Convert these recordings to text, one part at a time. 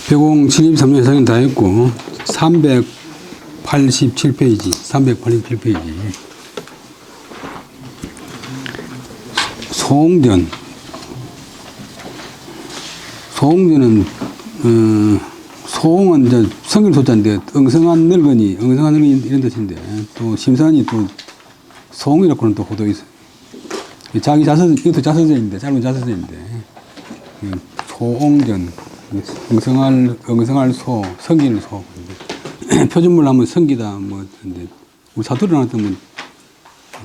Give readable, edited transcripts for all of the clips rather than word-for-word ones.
배공 73년 상인 다 했고 387페이지 소홍전은 소홍은 이제 성길 소자인데 엉성한 늙은이 이런 뜻인데 또 심산이 또 소홍이라고는 또 호도 있어요. 자기 자서 이것도 자서전인데 짧은 자서전인데 소홍전 엉성할 소 성길 소 표준말로 하면 성기다 뭐 근데 우리 사투리 나왔다면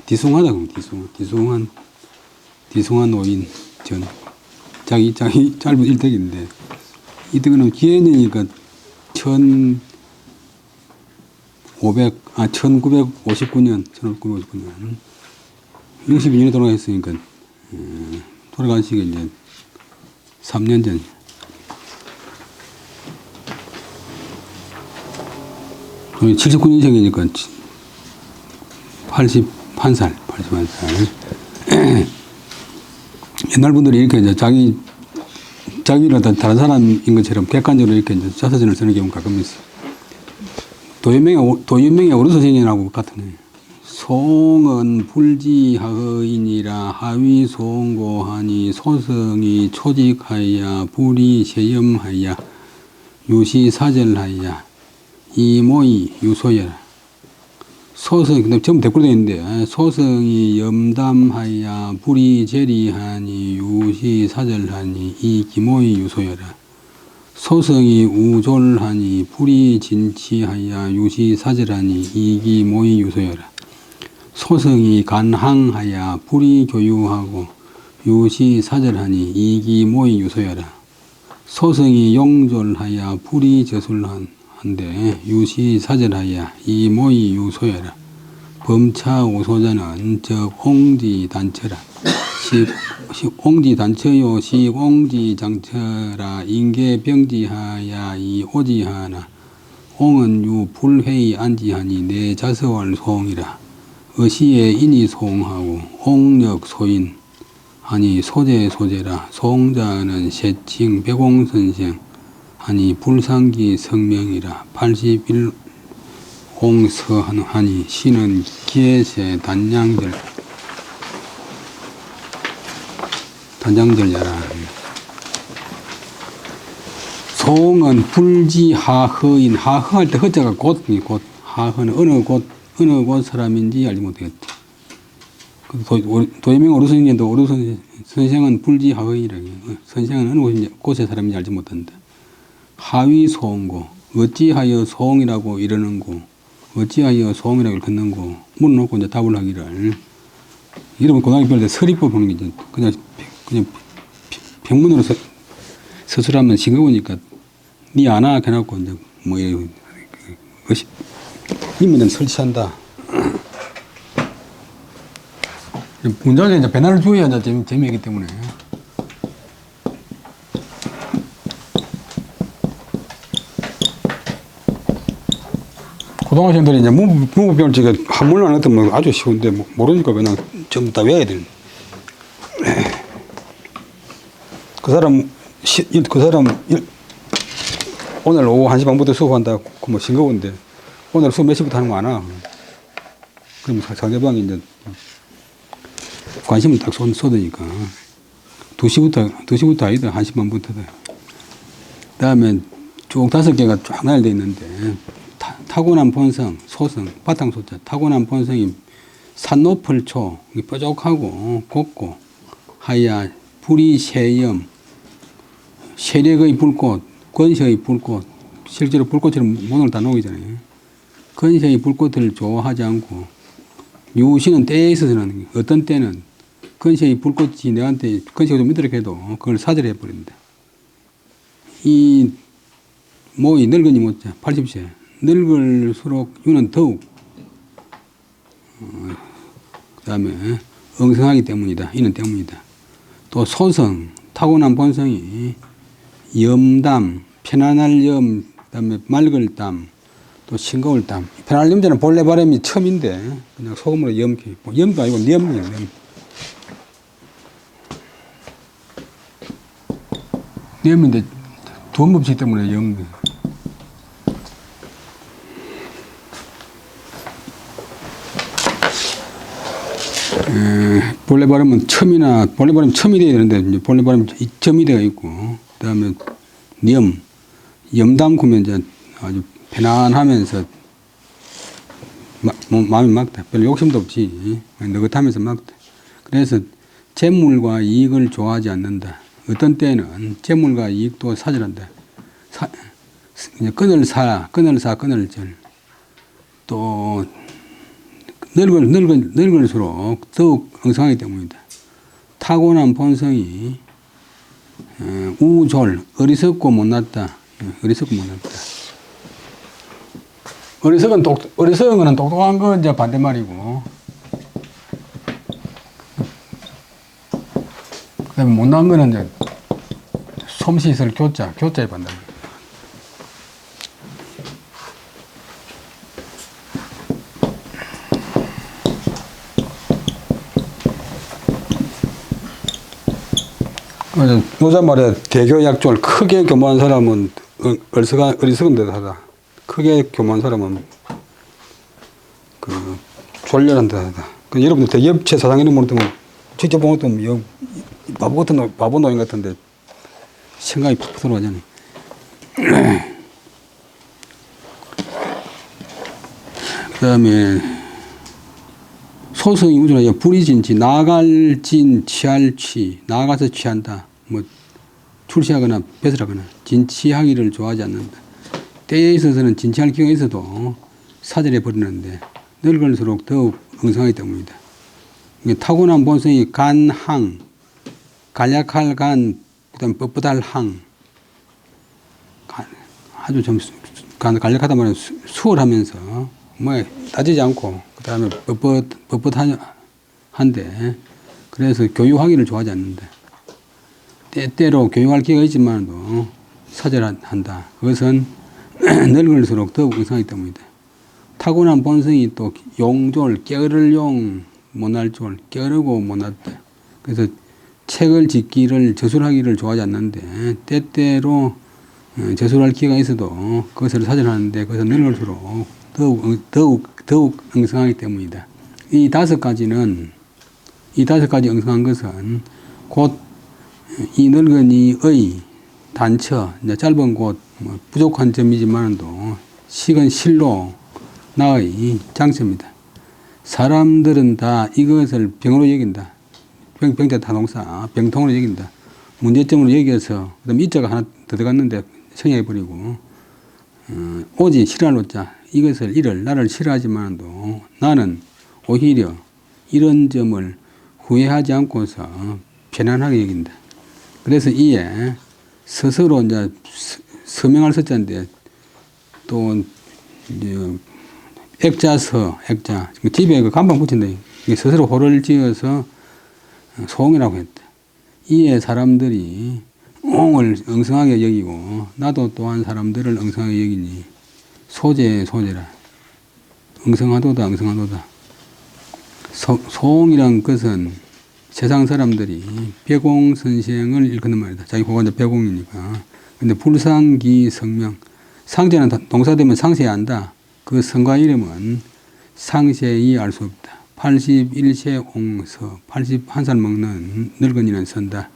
디숭하다 그러면 디숭한 노인 전 자기 짧은 일택인데 이때는 기해년이니까 1959년 62년에 돌아가셨으니까 돌아가시기 이제 3년 전. 저희 79년생이니까 81살. 옛날 분들이 이렇게 이제 자기를 다른 사람인 것처럼 객관적으로 이렇게 이제 자서전을 쓰는 경우가 가끔 있어요. 도윤명의 어루선생님하고 같은 거예요. 송은 불지하의니라 하위 송고하니 소성이 초직하여 불이 세염하여 유시사절하여 이모이 유소여라. 소성, 전부 댓글도 있는데, 소성이 염담하여 불이 제리하니 유시사절하니 이기모이 유소여라. 소성이 우졸하니 불이 진치하여 유시사절하니 이기모이 유소여라. 소성이 간항하여 불이 교유하고 유시사절하니 이기모이 유소여라. 소성이 용졸하여 불이 저술한데 유시사절하여 이모이 유소여라. 범차 우소자는 적옹지단처라. 옹지단처요 시옹지장처라. 인계병지하야 이오지하나. 옹은 유 불회의 안지하니 내 자서월 소홍이라. 어시에 인이 소홍하고 옹력 소인 하니 소제라. 소홍자는 세칭 배공선생 하니 불상기 성명이라. 81옹서하니 시는 기해세 단장절야라. 소홍은 불지하허인 하허할 때 허자가 곧 하허는 어느 곳 사람인지 알지 못하겠지. 도예명 어루선생님도 어루선생은 불지하의이라. 선생은 어느 곳의 사람인지 알지 못한다. 하위 소홍고 어찌하여 소홍이라고 이러는고 어찌하여 소홍이라고 걷는고 물어놓고 이제 답을 하기를. 여러분 고등학교 배울 때 서리법 보는 게 그냥 병문으로 서술하면 싱거우니까 니 아나 해놓고 이제 뭐 인문은 설치한다. 문장에 이제 변화를 주어야 이제 재미이기 때문에. 고등학생들이 이제 문법 배울 적에 한문을 안 했던 뭐 아주 쉬운데 모르니까 그냥 전부 다 외워야 되는. 그 사람 오늘 오후 1시 반부터 수업한다. 뭐 싱거운데 오늘 수업 몇 시부터 하는 거 아나? 그럼 상대방이 이제 관심을 딱 쏟으니까 2시부터 아니다. 1시 반부터다. 그 다음에 쭉 5개가 쫙 나열되어 있는데 타고난 본성, 소성, 바탕소자, 타고난 본성이 산 높을 초, 뾰족하고 곱고 하야 불이 세염, 세력의 불꽃, 권세의 불꽃, 실제로 불꽃처럼 문을 다 녹이잖아요. 권세의 불꽃을 좋아하지 않고 유시는 때에 있어서는 어떤 때는 권세의 불꽃이 내한테 권세가 좀 있도록 해도 그걸 사절해 버립니다. 이 모이 늙은이 못자 80세 늙을수록 유는 더욱 그 다음에 엉성하기 때문이다. 이는 때문이다. 또 소성 타고난 본성이 염담 편안할 염 그 다음에 맑을 땀 또 싱거울 땀. 편안할 염자는 본래 발음이 첨인데 그냥 소금으로 염기 염도 아니고 염이에요. 염인데 돈 법칙 때문에 영. 본래 발음은 본래 발음 첨이 되어야 되는데, 이제 본래 발음 점이 되어 있고, 그 다음에 염담구면 이제 아주 편안하면서 마음이 막다. 별로 욕심도 없이 느긋하면서 막다. 그래서 재물과 이익을 좋아하지 않는다. 어떤 때는 재물과 이익도 사절한다. 끈을 절. 또 늙을수록 더욱 엉성하기 때문이다. 타고난 본성이 우졸, 어리석고 못났다. 어리석은 똑똑한 건 이제 반대말이고, 그 다음에 못난 거는 이제 솜씨설 교자의 반대말. 요즘 말에 대교약졸, 크게 교만한 사람은 어리석은 듯하다. 크게 교만한 사람은 졸렬한 듯하다. 여러분들 대기업체 사장 이름 모르면 직접 본 것도 바보 노인 같은데 생각이 팍 들어가잖아요. 그 다음에 소성이 우주라 불이진치, 나갈진 취할취, 나가서 취한다. 뭐 출시하거나 배설하거나 진취하기를 좋아하지 않는다. 때에 있어서는 진취할 기회가 있어도 사절해 버리는데 늙을수록 더욱 엉성하기 때문이다. 타고난 본성이 간항, 간략할 간, 그다음에 뻣뻣할 항, 아주 좀 간략하다 말하면 수월하면서 뭐 따지지 않고 그다음에 뻣뻣한데 그래서 교육하기를 좋아하지 않는다. 때때로 교육할 기회가 있지만도 사절한다. 그것은 늙을수록 더욱 엉성하기 때문이다. 타고난 본성이 또 용졸, 게으를 용, 못날 졸, 게으르고 못났다. 그래서 책을 짓기를 저술하기를 좋아하지 않는데 때때로 저술할 기회가 있어도 그것을 사절하는데 그것은 늙을수록 더욱 엉성하기 때문이다. 이 다섯 가지 엉성한 것은 곧 이 늙은이의 단처, 짧은 곳, 부족한 점이지만도 식은 실로 나의 장점이다. 사람들은 다 이것을 병으로 여긴다. 병자 타동사, 병통으로 여긴다. 문제점으로 여겨서, 그 다음 이자가 하나 더 들어갔는데 청해버리고, 오지, 싫어할 오자, 나를 싫어하지만도 나는 오히려 이런 점을 후회하지 않고서 편안하게 여긴다. 그래서 이에 스스로 이제 서명할 서자인데 또 이제 액자. 집에 그 간판 붙인다. 스스로 호를 지어서 소홍이라고 했다. 이에 사람들이 옹을 엉성하게 여기고 나도 또한 사람들을 엉성하게 여기니 소재라. 엉성하도다. 소홍이란 것은 세상 사람들이 벽공선생을 일컫는 말이다. 자기 고가 이제 벽공이니까. 근데 불상기 성명. 상제는 동사되면 상세해야 한다. 그 성과 이름은 상세히 알 수 없다. 81세 옹서, 81살 먹는 늙은이는 선다.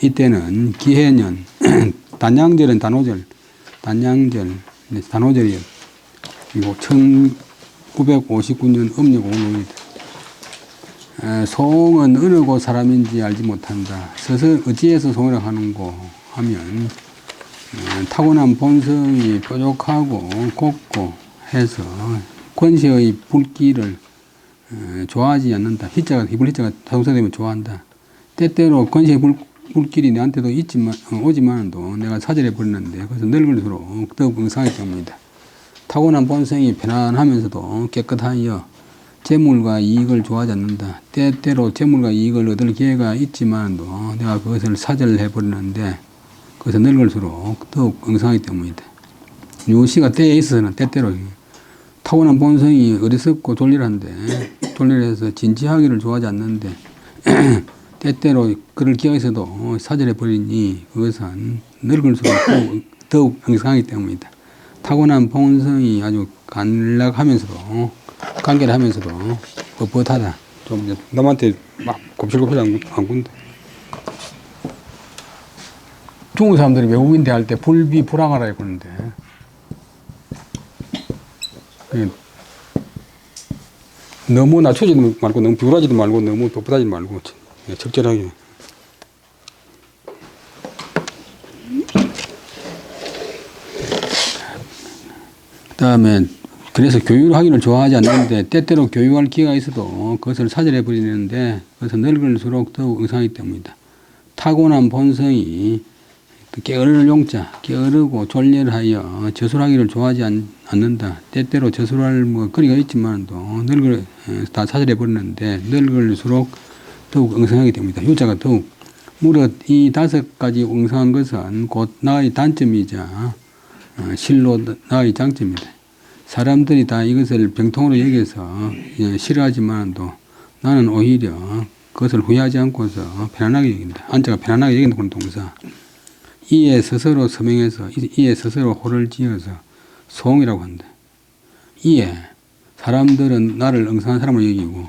이때는 기해년, 단양절은 단오절이요. 그리고 1959년 음력 5일이다. 소홍은 어느 곳 사람인지 알지 못한다. 어찌해서 소홍이라고 하는고 하면 타고난 본성이 뾰족하고 곱고 해서 권세의 불길을 좋아하지 않는다. 히불 히자가 자동사되면 좋아한다. 때때로 권세의 불길이 내한테도 오지만도 내가 사절해 버리는데 그래서 늙을수록 더욱 엉성하기 때문이다. 타고난 본성이 편안하면서도 깨끗하여 재물과 이익을 좋아하지 않는다. 때때로 재물과 이익을 얻을 기회가 있지만도 내가 그것을 사절해 버리는데 그것은 늙을수록 더욱 엉성하기 때문이다. 유시가 때에 있어서는 때때로 타고난 본성이 어리석고 졸렬해서 진지하기를 좋아하지 않는데 때때로 그를 기억해서도 사절해버리니 그것은 늙을수록 더욱 엉성하기 때문이다. 타고난 본성이 아주 간략하면서도 간결하면서도 뻣뻣하다. 좀 이제 남한테 막 곱실곱실 안 군다. 중국 사람들이 외국인 대할 때 불비불앙하라 그러는데 너무 낮추지도 말고 너무 비굴하지도 말고 너무 뻣뻣하지도 말고 적절하게. 그 다음에 그래서 교육을 하기를 좋아하지 않는데 때때로 교육할 기회가 있어도 그것을 사절해버리는데 그것은 늙을수록 더욱 엉성하기 때문이다. 타고난 본성이 게으를 용자, 게으르고 졸렬하여 저술하기를 좋아하지 않는다. 때때로 저술할 거리가 있지만도 다 사절해버리는데 늙을수록 더욱 엉성하게 됩니다. 유자가 더욱. 무릇 이 5가지 엉성한 것은 곧 나의 단점이자 실로 나의 장점이다. 사람들이 다 이것을 병통으로 여겨서 싫어하지만도 나는 오히려 그것을 후회하지 않고서 편안하게 여긴다. 안자가 편안하게 여긴다. 그런 동사. 이에 스스로 서명해서 이에 스스로 호를 지어서 소홍이라고 한다. 이에 사람들은 나를 엉성한 사람으로 여기고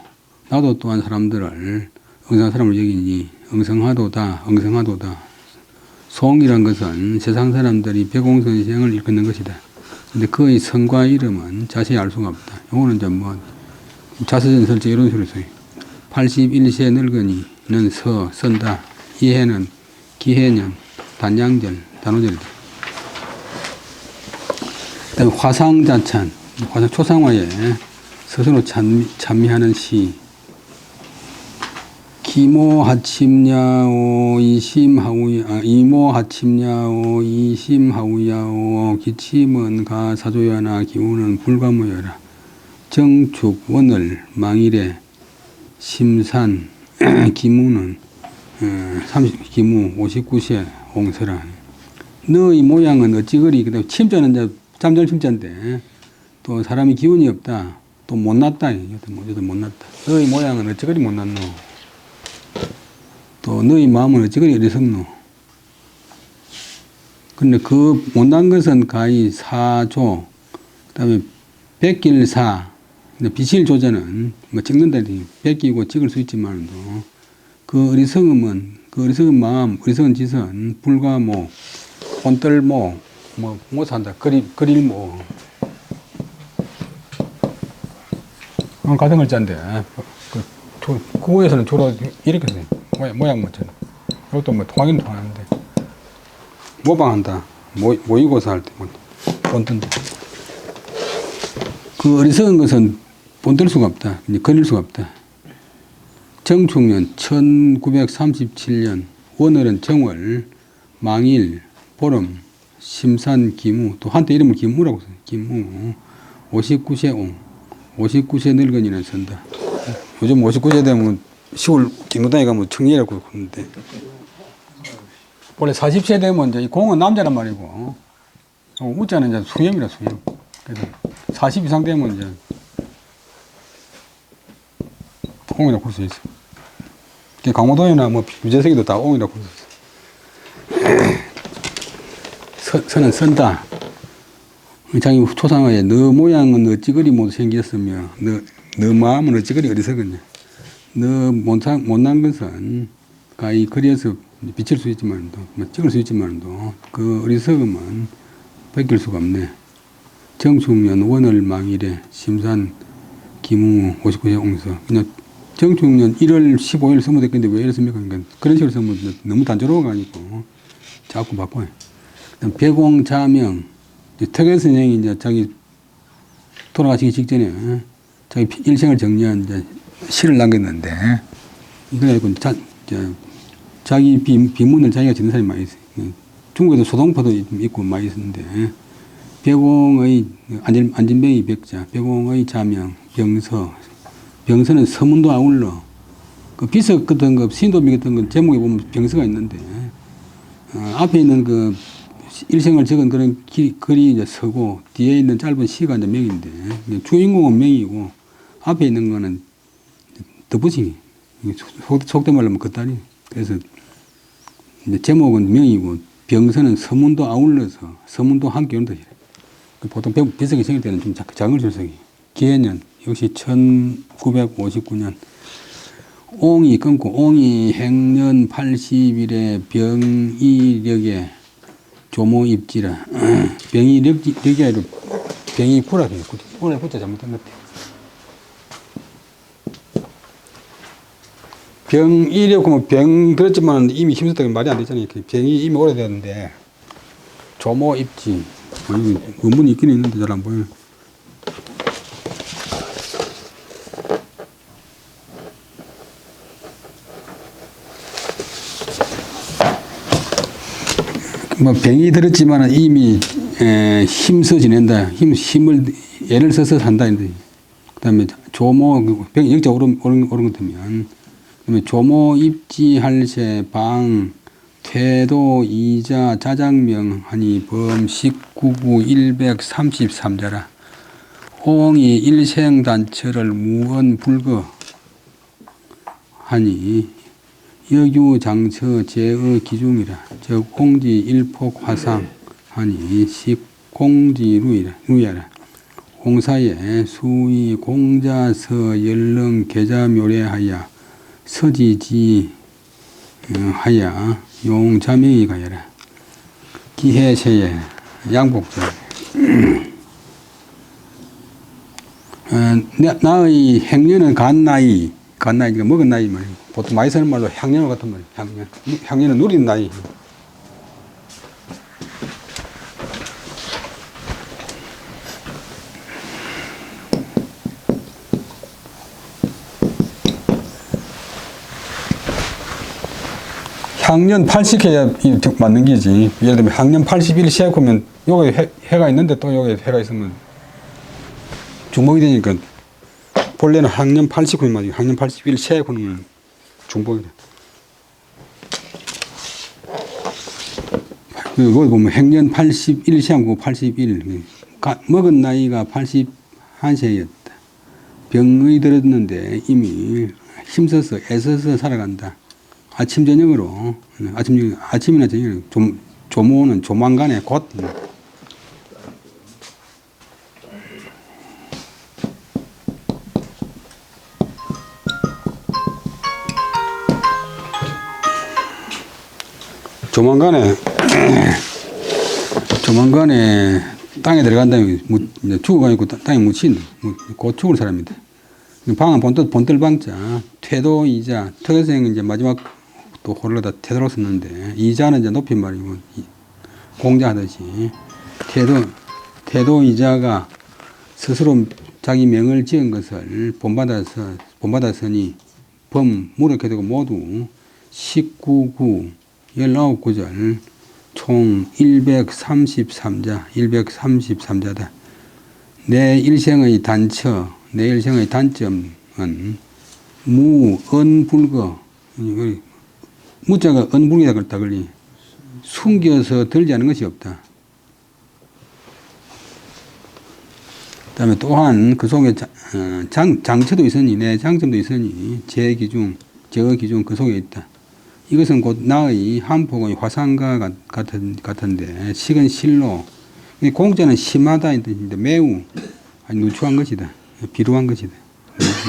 나도 또한 사람들을 엉성한 사람으로 여기니 엉성하도다. 소홍이란 것은 세상 사람들이 백공선생을 일컫는 것이다. 근데 그의 성과 이름은 자세히 알 수가 없다. 요거는 이제 자서전설제 이런 식으로 써요. 81세 늙은이는 쓴다. 이해는 기해년, 단양절, 단오절이다. 그 다음에 화상자찬, 초상화에 스스로 찬미하는 시. 기모하침야오 이모하침야오 이심하우야오 기침은 가 사조야나 기우는 불가모여라. 정축 원을 망일에 심산 기무는 59세 옹서라. 너의 모양은 어찌 그리. 그다음 침자는 이제 잠잘 침자인데 또 사람이 기운이 없다. 또 못났다. 여도 못났다. 너의 모양은 어찌 그리 못났노. 또 너희 마음은 어찌 그리 어리석노. 근데 그 못난 것은 가히 사조, 그 다음에 백길사, 비실 조자는 찍는다. 베끼고 찍을 수 있지만도 그 어리석은 마음, 어리석은 짓은 불가모, 혼떨모, 못한다. 그릴모. 같은 글자인데, 국어에서는 주로 이렇게 써요. 모양 못처럼. 이것도 통하긴 통하는데. 모방한다. 모의고사 할 때, 본뜬다. 그 어리석은 것은 본뜰 수가 없다. 그릴 수가 없다. 정축년 1937년, 원월은 정월, 망일, 보름, 심산, 기무, 또 한때 이름을 기무라고 써요. 기무. 59세 옹. 59세 늙은이는 쓴다. 요즘 59세 되면 시골 뒷노당에 가면 청년이라고 그러는데 원래 40세 되면 이제 공은 남자란 말이고 우자는 이제 수염이라 수염. 그래서 40 이상 되면 이제 옹이라고 볼 수 있어. 강호동이나 유재석이도 다 옹이라고 볼 수 있어. 선은 쓴다. 자기 초상화에 너 모양은 어찌 그리 못생겼으며 너 마음은 어찌 그리 어리석었냐. 너 못난 것은 가히 그려서 비칠 수 있지만도 찍을 수 있지만도 그 어리석음은 벗길 수가 없네. 정축년 원월 망일에 심산 기무 59세 옹서. 그냥 정축년 1월 15일 쓰면 됐겠는데 왜 이랬습니까? 그러니까 그런 식으로 쓰면 너무 단조로워가 아니고 자꾸 바꿔요. 백옹자명, 턱의 선생이 이제 자기 돌아가시기 직전에 자기 일생을 정리한 이제 시를 남겼는데, 그래가지고 자기 비문을 자기가 짓는 사람이 많이 있어요. 중국에도 소동포도 있고 많이 있었는데, 백옹의, 안진뱅이 백자, 백옹의 자명, 병서. 병서는 서문도 아울러. 그 비석 같은 거, 신도비 같은 거 제목에 보면 병서가 있는데, 앞에 있는 그 일생을 적은 그런 글이 이제 서고, 뒤에 있는 짧은 시가 이제 명인데, 주인공은 명이고, 앞에 있는 거는 덧붙이기. 속된 말로 하면 겉다리. 그래서 이제 제목은 명이고 병서는 서문도 아울러서 서문도 함께 온다. 보통 비석이 생길 때는 좀 작은 출석이. 기해년 역시 1959년 옹이 끊고 옹이 행년 80일에 병이력에 조모입지라. 병이력이 아니라 병이구라. 오늘 붙자 잘못된 것 같아. 병이력 하면 병 들었지만 이미 힘들다고 말이 안 되잖아요. 병이 이미 오래됐는데 조모입지. 원문이 있긴 있는데 잘 안 보여요. 뭐 병이 들었지만 이미 힘써 지낸다. 힘을 애를 써서 산다. 그 다음에 조모, 병이 역자 오른 것 되면, 그 다음에 조모 입지 할세 방 태도 이자 자장명 하니 범 19구 133자라. 옹이 일생단처를 무언 불거 하니 여규장처 제의 기중이라. 즉 공지 일폭 화상 하니 식공지 루야라. 공사에 수의 공자서 열릉 계자묘례하여 서지지 하여 용자명이 가여라. 기해세에 양복절. 나의 행년은 간나이가 먹은 나이 말이고, 보통 많이 쓰는 말로 향년 같은 말이에요. 향년은 누린 나이. 향년 80해야 맞는 기지. 예를 들면 향년 81 시작하면 여기 해가 있는데 또 여기 해가 있으면 중복이 되니까 본래는 학년 89년 맞아요. 학년 81 시작하면 중복이 돼. 여기 보면 행년 81 시작하고 81 먹은 나이가 81세였다. 병의 들었는데 이미 힘써서 애써서 살아간다. 아침 저녁으로 아침이나 저녁으로 조모는 조만간에 곧 조만간에 땅에 들어간다면 죽어가지고 땅에 묻힌다. 곧 죽을 사람이다. 방은 본뜰방자 태도이자 특혜생은 이제 마지막 또 호르다 태도로 썼는데 이자는 이제 높임말이고 공자하듯이 태도이자가 스스로 자기 명을 지은 것을 본받았으니 범 무력해두고 모두 19구 19구절 총 133자다. 내 일생의 단점은 무언불거. 무자가 언불기다 그랬다 걸리. 숨겨서 들지 않은 것이 없다. 그 다음에 또한 그 속에 장처도 있으니, 내 장점도 있으니, 제 기준 그 속에 있다. 이것은 곧 나의 한폭의 화상과 같은데, 식은 실로, 공자는 심하다, 매우 누추한 것이다. 비루한 것이다.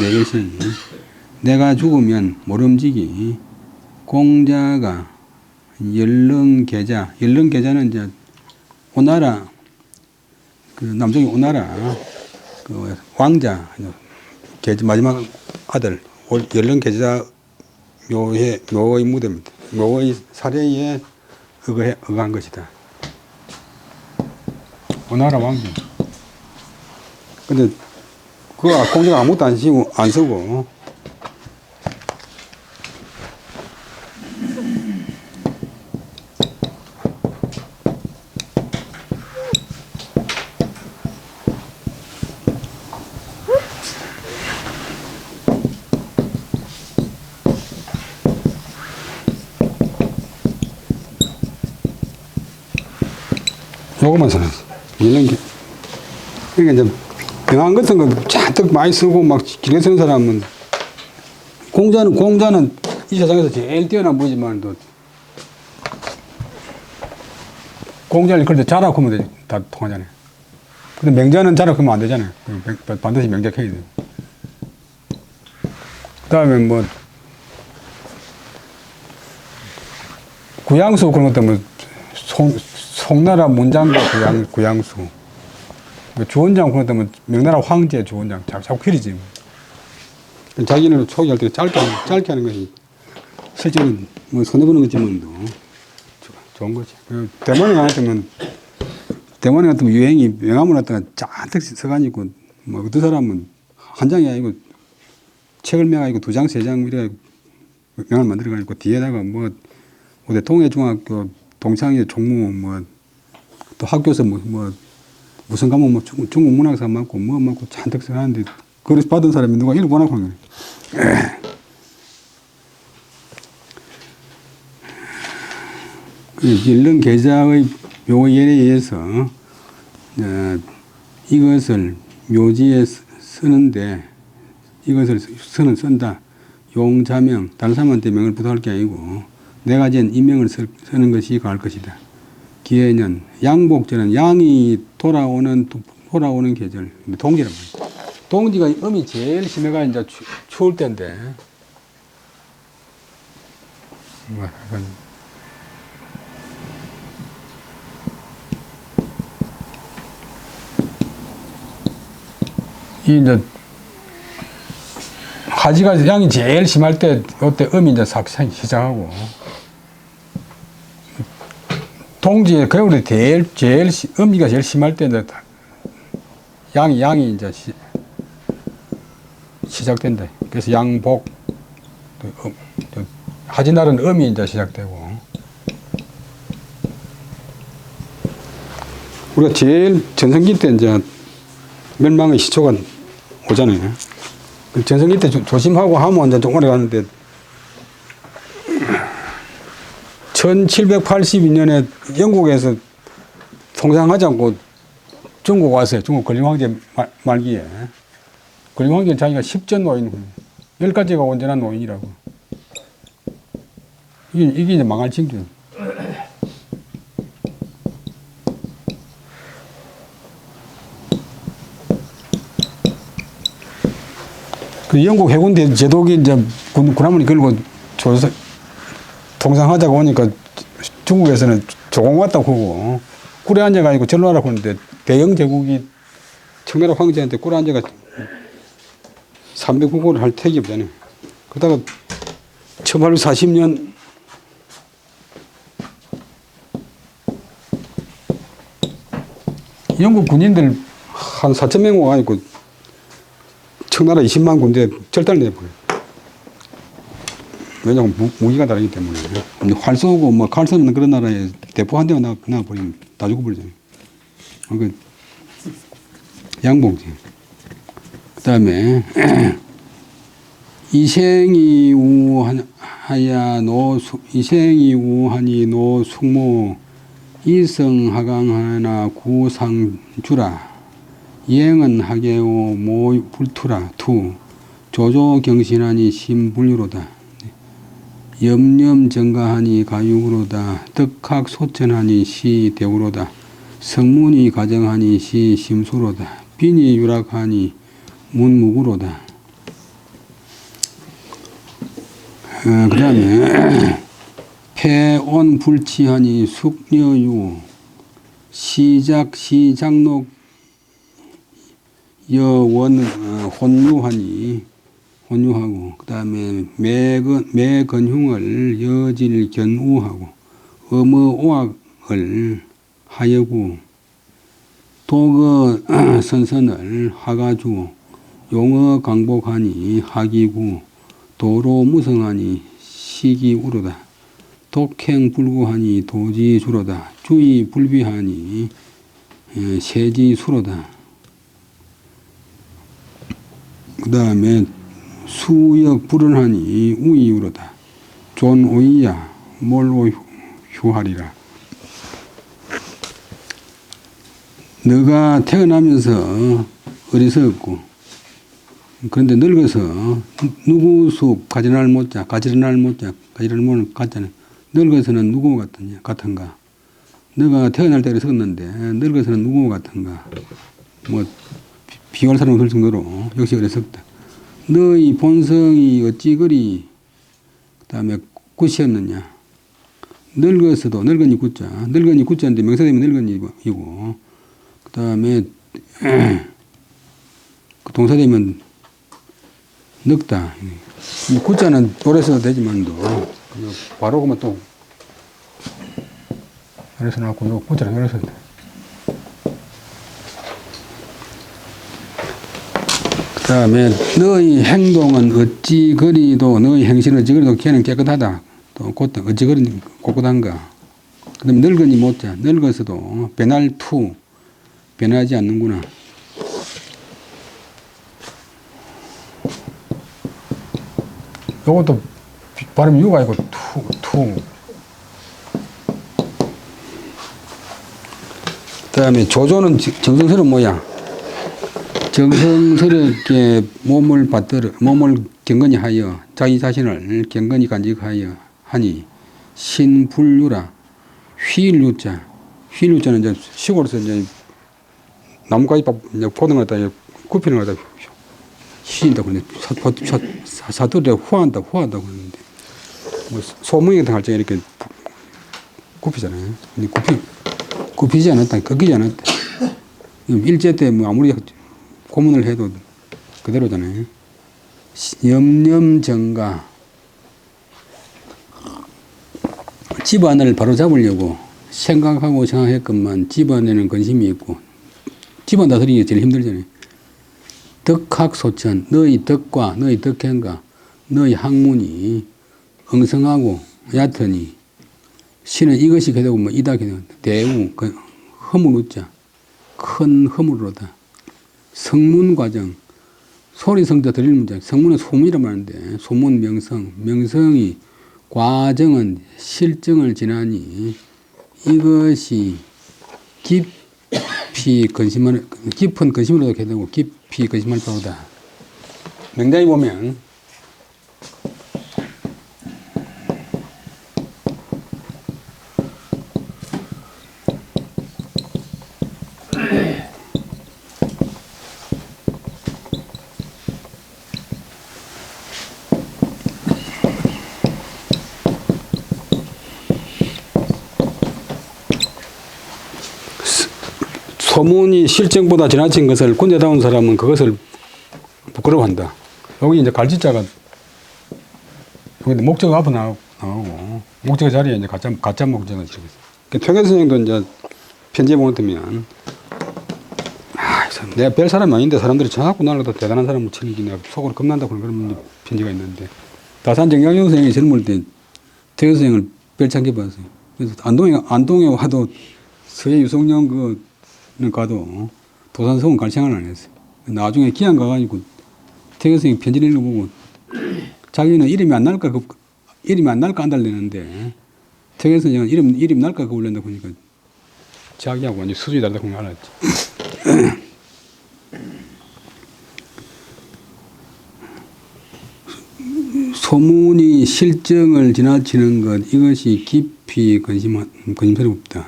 내 일생이. 내가 죽으면 모름지기, 공자가 열릉계자는 이제 오나라, 그 남쪽의 오나라, 그 왕자, 마지막 아들, 열릉계자 묘의 무대입니다. 묘의 사례에 의한 것이다. 오나라 왕자. 근데 그거 공자가 아무것도 안 쓰고 요것만 써놨어. 이런 게. 그러니까 이제 병안 같은 거 잔뜩 많이 쓰고 막 길게 쓰는 사람은 공자는 이 세상에서 제일 뛰어난 분이지만 또 공자를 그런데 자라고 하면 다 통하잖아요. 근데 맹자는 자라고 하면 안 되잖아요. 반드시 명작해야 돼요. 그 다음에 뭐 구양수 그런 것도 뭐 송나라 문장과 구양수 주원장 그런 것도 뭐 명나라 황제 주원장 자꾸 그리지. 자기는 초기할 때 짧게 하는 것이 실제로 뭐 손해보는 거지만 좋은 거지. 대만에 같으면 유행이 명함을 갖다가 잔뜩 써가지고 뭐 어떤 사람은 한 장이 아니고 책을 명하고 두 장, 세 장 이래 명을 만들어가지고 뒤에다가 뭐 어디 동해중학교 동창회 총무 뭐 또 학교에서 뭐 무슨 과목 뭐 중국 문학사 맞고 뭐 맞고 잔뜩 써가는데 그래서 받은 사람이 누가 읽어보나 하는 거예요. 이런 계자의 묘예에 의해서 이것을 묘지에 쓰는데 이것을 쓴다. 용자명, 다른 사람한테 명을 부탁할 게 아니고 내가 지은 인명을 쓰는 것이 가할 것이다. 기해년, 양복절은 양이 돌아오는 계절, 동지란 말이야. 동지가 음이 제일 심해가 이제 추울 때인데, 이 이제 가지가 양이 제일 심할 때, 이때 음이 이제 싹 시작하고, 동지에 겨울에 제일 음이가 제일 심할 때 이제 양이 이제 시작된다. 그래서 양복, 하지날은 음이 이제 시작되고. 우리가 제일 전성기 때 이제 멸망의 시초가 오잖아요. 전성기 때 조심하고 하면 이제 좀 오래 가는데 1782년에 영국에서 통상하지 않고 중국 왔어요. 중국 권리황제 말기에. 권리황제는 자기가 10전 노인, 10가지가 온전한 노인이라고. 이게 이제 망할 징조. 그 영국 해군 제독이 이제 군함을 이끌고 조사, 통상하자고 오니까 중국에서는 조공 왔다고 하고 꿀에 앉아가지고 절로 하라고 하는데 대영 제국이 청나라 황제한테 꿀에 앉아가 300국어를 할 택이 없잖아요. 그러다가 1840년 영국 군인들 한 4,000명 와가지고 청나라 20만 군대 절단을 내버려요. 왜냐하면 무기가 다르기 때문에. 활 쏘고 뭐 칼 쏘는 그런 나라에 대포 한 대만 나와버리면 다 죽어버리잖아요. 그 양봉지. 그 다음에 이생이 우하니 노 숙모 이성하강하나 구상주라 예행은 하게오 모 불투라 투 조조경신하니 심불유로다 염염정가하니 가육으로다 덕학소천하니 시대우로다 성문이 가정하니 시심수로다 빈이 유락하니 문무구로다. 그 다음에 폐온불치하니 숙녀유 시작록 여원 혼유하고 그 다음에 매건흉을 여질견우하고 어머오악을 하여구 도거 선선을 하가주 용어 강복하니 하기구 도로무성하니 시기우로다 독행불구하니 도지주로다 주의불비하니 세지수로다. 그 다음에 수역불언하니 우이우로다 존오이야 몰오휴하리라. 너가 태어나면서 어리석었고 그런데 늙어서 누구숙 가지런할 못자 가지런할 못자 가지런할 못은 같잖아요. 늙어서는 누구 같은가? 너가 태어날 때 그랬었는데 늙어서는 누구 같은가? 뭐 비유할 사람은 들 정도로 역시 그랬었다. 너희 본성이 어찌 그리 그다음에 굿이었느냐? 늙어서도 늙은이 굿자 늙은이 굿자인데 명사되면 늙은이고 그다음에 그 동사되면 늙다. 굿자는 오래 써도 되지만도 바로 그러면 또 그래서 나고 굿자는 오래 써도 돼. 그 다음에 너희 행동은 어찌 그리도 너희 행실은 어찌 그리도 걔는 깨끗하다. 또 곧다 어찌 그리 꼿꼿한가. 그 다음에 늙은이 못자 늙어서도 변할투 변하지 않는구나. 요것도 발음 유가 아니고 투. 그 다음에 조조는 정성스러운 모양. 정성스럽게 몸을 경건히 하여 자기 자신을 경건히 간직하여 하니 신불유라. 휠유자는 이제 시골에서 이제 나뭇가지 포는 거다 굽히는 거다 휘인다고 그러는데 사투리에 후한다고 그러는데 뭐 소문이 같은 거 할 적에 이렇게 굽히잖아요. 근데 굽히지 않았다, 꺾이지 않았다. 일제 때 뭐 아무리 고문을 해도 그대로잖아요. 염념정가 집안을 바로잡으려고 생각하고 생각했건만 집안에는 근심이 있고 집안 다스리기 제일 힘들잖아요. 덕학소천 너희 덕과 너희 덕행과 너희 학문이 엉성하고 얕으니 신은 이것이 되고 뭐 이다 되고 대우 그 허물 웃자 큰 허물로다. 성문과정 소리성자 드릴 문제 성문은 소문이라 말하는데 소문 명성이 과정은 실정을 지나니 이것이 깊은 근심으로도 되고 깊이 근심할 바로다. 명장에 보면 소문이 실정보다 지나친 것을 군대다운 사람은 그것을 부끄러워한다. 여기 이제 갈지자가 여기 목적어 앞에 나오고 목적어 자리에 이제 가짜 목적어가 지르고 있어요. 최경 선생님도 이제 편지에 보면 내가 별 사람이 아닌데 사람들이 자꾸 나를 더 대단한 사람을 치는 게 내가 속으로 겁난다고 그런 편지가 있는데 다산 정양용 선생님이 젊을 때 최경 선생을 별 참게 봤어요. 그래서 안동에 와도 서해 유성령 는 가도 도산서원 갈 생각을 안 했어요. 나중에 기안 가가지고 태경 선생님 편지를 읽어보고 자기는 이름이 안 날까 안달리는데 태경 선생님은 이름 날까 그거 올린다 보니까 자기하고 완전 수준이 다르다 그걸 알았지. 소문이 실정을 지나치는 것 이것이 깊이 근심스럽다.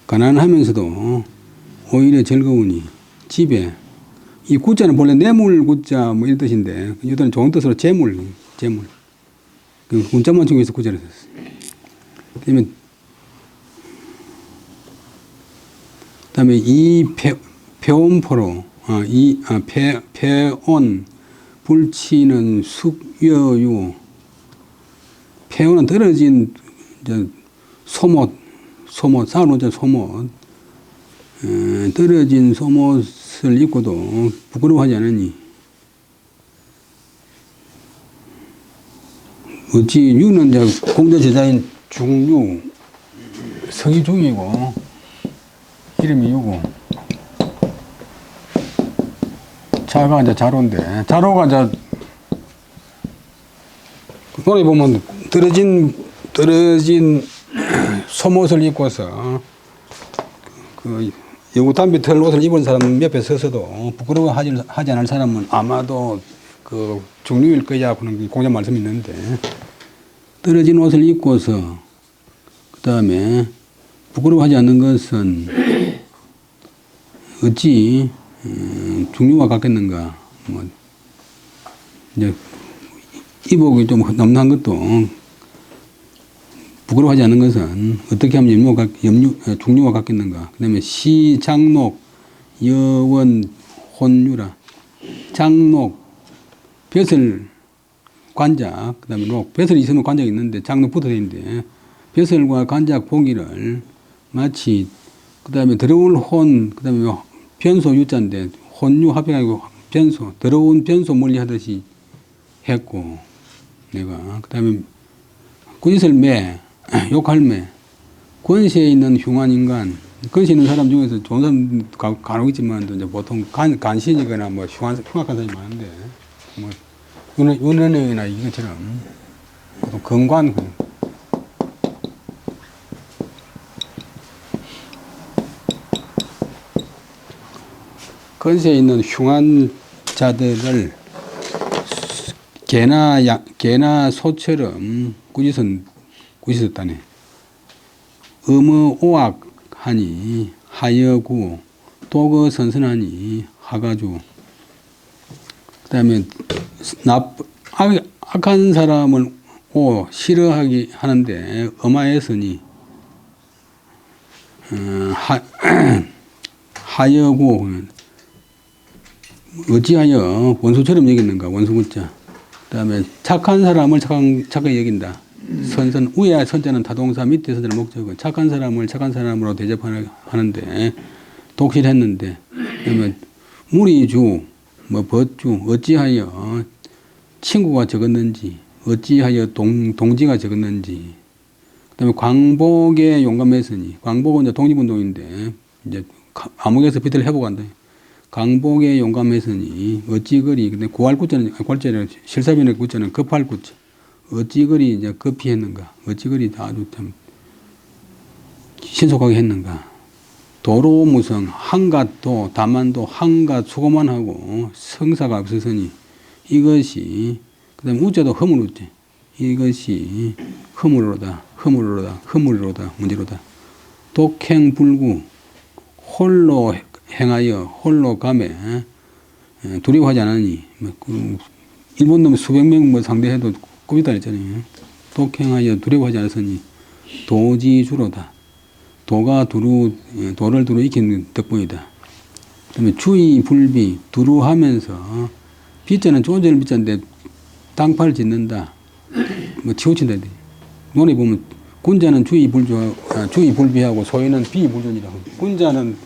가난하면서도 오히려 즐거우니 집에 이 구자는 본래 뇌물 구자 뭐 이런 뜻인데 이들은 좋은 뜻으로 재물 그 문자만 중에서 구자를 썼어요. 그다음에 이 폐온포로 폐온 불치는 숙여유 폐온은 떨어진 소못 쌓아놓은 소못 떨어진 소못을 입고도 부끄러워하지 않으니 어찌 유는 이제 공자제자인 중유 성이 중이고 이름이 유고 자가 이제 자로인데 자로가 이제 노래 보면 떨어진 소못을 입고서 그 영구 담배 털 옷을 입은 사람 옆에 서서도 부끄러워하지 않을 사람은 아마도 그 중류일 거야 하는 공자 말씀이 있는데, 떨어진 옷을 입고서 그 다음에 부끄러워하지 않는 것은 어찌 중류와 같겠는가. 뭐 이제 이복이 좀 넘난 것도 부끄러워하지 않는 것은 어떻게 하면 중류와 같겠는가. 그 다음에 시, 장록, 여원, 혼유라. 장록, 벼슬, 관작, 그 다음에 녹. 벼슬이 있으면 관작이 있는데 장록 붙어 있는데 벼슬과 관작 보기를 마치 그 다음에 더러운 혼, 그 다음에 변소 유자인데 혼유 합해가지고 변소, 더러운 변소 멀리 하듯이 했고, 내가 그 다음에 꾸짖을 매, 욕할 매, 권세에 있는 흉한 인간, 권세 있는 사람 중에서 좋은 사람 간혹 있지만 이제 보통 간신이거나 뭐 흉악한 사람이 많은데, 뭐 윤회나 이것처럼 보통 건관, 권세에 있는 흉한 자들을 개나 소처럼 꾸짖었다네. 오악하니 하여구, 도거 선선하니 하가주. 그 다음에 악한 사람을 싫어하게 하는데 엄하였으니 하여구, 어찌하여 원수처럼 여기는가. 원수문자. 그 다음에 착한 사람을 착하게 여긴다. 선선, 위에 선자는 타동사, 밑에 선자는 목적어. 착한 사람을 착한 사람으로 대접하는데 독실했는데, 그러면 무리주, 뭐 벗주, 어찌하여 친구가 적었는지, 어찌하여 동지가 적었는지. 그다음에 광복에 용감했으니, 광복은 이제 독립운동인데 이제 암흑에서 빛을 회복한다. 광복에 용감했으니 어찌 그리, 근데 구할 구자는 실사변의 구자는 급할 구자. 어찌 그리 이제 급히 했는가? 어찌 그리 아주 참 신속하게 했는가? 도로무성, 한갓도, 다만도 한갓 수고만 하고 성사가 없으니 이것이, 그 다음에 우자도 허물우자. 이것이 허물로다, 문제로다. 독행불구, 홀로 행하여, 홀로 감에 두려워하지 않으니, 일본 놈 수백 명 상대해도 꼽이다 했잖아요. 독행하여 두려워하지 않았으니 도지주로다. 도를 두루 익히는 덕분이다. 그 다음에 주의 불비, 두루하면서, 비자는 조절 비자인데 땅파를 짓는다. 뭐 치우친다. 논에 보면 군자는 주의 불비하고 소인은 비불존이라고. 군자는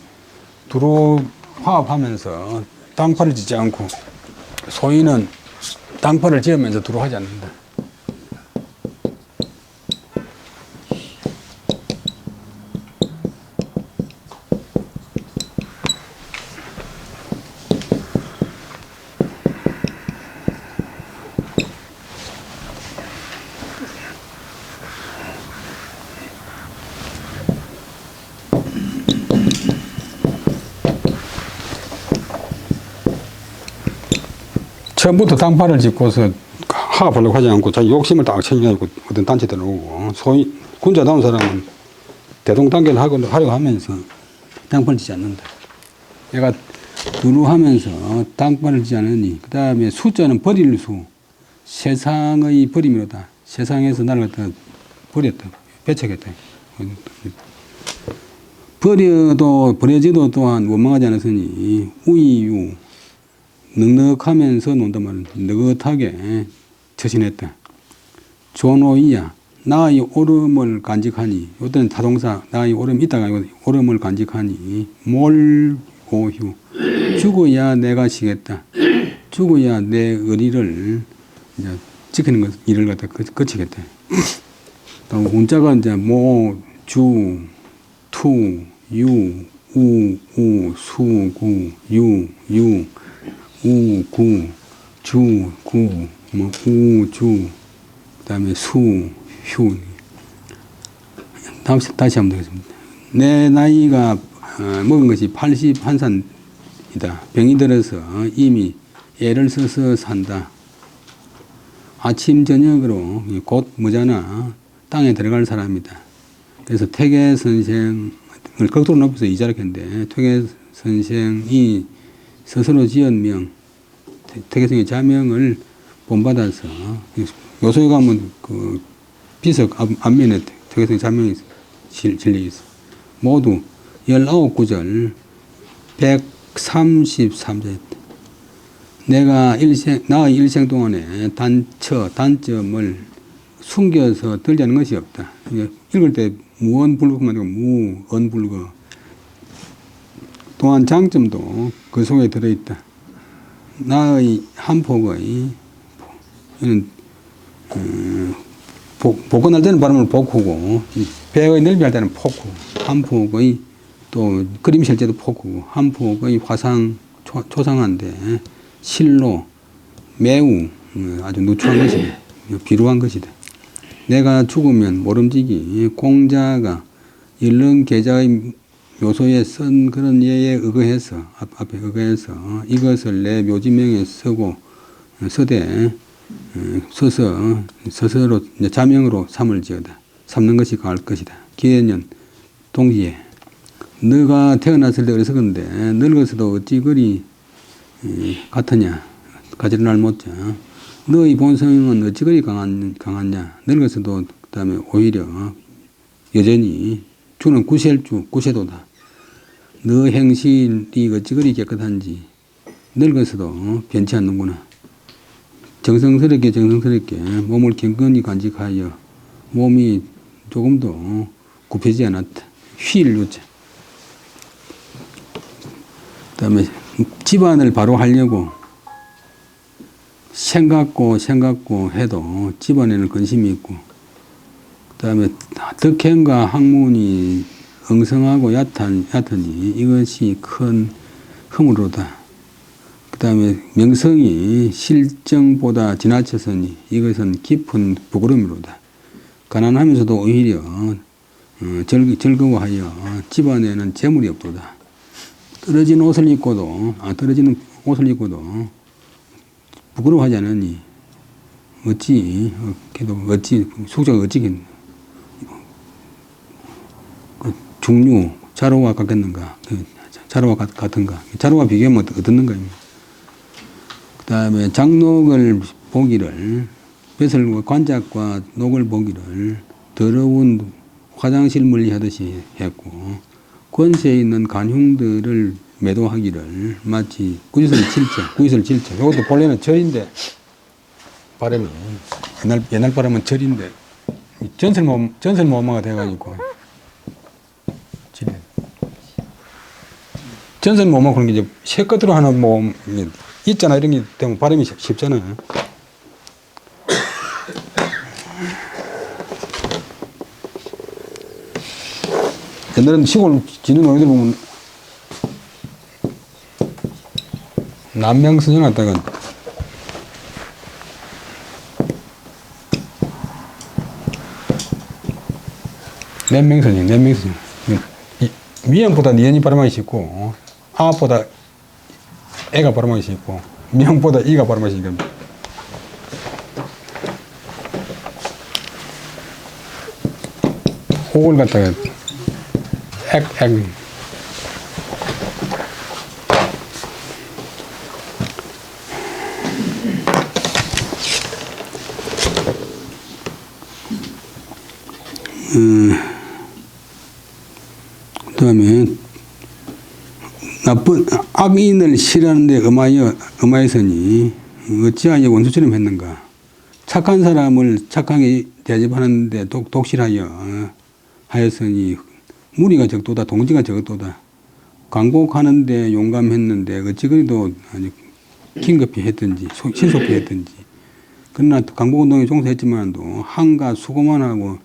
두루 화합하면서 땅파를 짓지 않고, 소인은 땅파를 지으면서 두루하지 않는다. 처음부터 땅파를 짓고서 화합하려고 하지 않고 자기 욕심을 딱 챙겨가지고 어떤 단체들 오고, 군자다운 사람은 대동단계를 하려고 하면서 땅파를 짓지 않는다. 얘가 두루하면서 땅파를 짓지 않으니, 그 다음에 수자는 버릴 수, 세상의 버림이로다. 세상에서 나를 갖다 버렸다. 배척했다. 버려지도 또한 원망하지 않았으니 우이유, 넉넉하면서 논단 말은 느긋하게 처신했다. 존오이야, 나의 옳음을 간직하니, 이때는 타동사, 나의 옳음이 있다가 옳음을 간직하니, 몰오휴, 죽어야 내가 지겠다. 죽어야 내 의리를 이제 지키는 것, 일을 갖다 거치겠다. 운자가 이제 모, 주, 투, 유, 우, 수, 구, 유, 우, 구, 주, 구, 뭐, 우, 주, 그 다음에 수, 휴. 다시 한번 되겠습니다. 내 나이가 먹은 것이 81산이다. 병이 들어서 이미 애를 써서 산다. 아침 저녁으로 곧 머자나 땅에 들어갈 사람이다. 그래서 퇴계 선생을 극도로 높여서 이자를 했는데 퇴계 선생이 스스로 지은 명, 퇴계선생의 자명을 본받아서 요소에 가면 그 비석 앞면에 퇴계선생의 자명이 실려 있어. 모두 19구절 133자였다. 내가 나의 일생 동안에 단점을 숨겨서 들지 않은 것이 없다. 읽을 때 무언불거만 되고 무언불거. 또한 장점도 그 속에 들어있다. 나의 한 폭의 복권할 때는 발음을 복후고 배의 넓이할 때는 폭후. 한 폭의 또 그림 실 때도 폭후고 한 폭의 화상 초상한데 실로 매우 아주 누추한 것이다. 비루한 것이다. 내가 죽으면 모름지기 공자가 일릉 계자의 묘소에 쓴 그런 예에 의거해서 앞에 의거해서 이것을 내 묘지명에 서되 서서 스스로 자명으로 삼을지어다. 삼는 것이 가할 것이다. 기해년 동기에 너가 태어났을 때 그래서 그런데 늙어서도 어찌 그리 같으냐 가지를 날 못자. 너의 본성은 어찌 그리 강하냐. 늙어서도 그 다음에 오히려 여전히 주는 구세도다. 너 행실이 어찌 그리 깨끗한지 늙어서도 변치 않는구나. 정성스럽게 몸을 경건히 간직하여 몸이 조금도 굽혀지지 않았다. 휠 유자. 그 다음에 집안을 바로 하려고 생각고 해도 집안에는 근심이 있고, 그 다음에 덕행과 학문이 엉성하고 얕으니 이것이 큰 허물로다. 그 다음에 명성이 실정보다 지나쳤으니 이것은 깊은 부끄러움이로다. 가난하면서도 오히려 즐거워하여 집안에는 재물이 없도다. 떨어지는 옷을 입고도 부끄러워하지 않으니 어찌 숙자가 어찌 중류 자로와 같겠는가? 자로와 같은가? 자로와 비교하면 어떻는가? 그 다음에 장록을 보기를 벼슬과 관작과 녹을 보기를 더러운 화장실 물리하듯이 했고, 권세에 있는 간흉들을 매도하기를 마치 구이설 칠자. 이것도 본래는 절인데 발음이 옛날 발음은 절인데 전설모마가 돼가지고 전설모마 그런 게 이제 새것으로 하는 모음 있잖아. 이런 게 되면 발음이 쉽잖아요. 옛날에는 시골 지는 노인들 보면 남명선전 왔다가 넷명선전 미연보다 니연이 발음하기 쉽고 아보다 애가 발음하기 쉽고 명보다 이가 발음하기 쉽고 혹을 갖다가 액 그 다음에 나쁜 악인을 싫어하는데 음하였으니 어찌하여 원수처럼 했는가. 착한 사람을 착하게 대접하는데 독실하여 하였으니 무리가 적도다. 동지가 적도다. 강곡하는데 용감했는데 어찌 그래도 긴급히 했든지 신속히 했든지. 그러나 강곡운동에 종사했지만도 한가 수고만 하고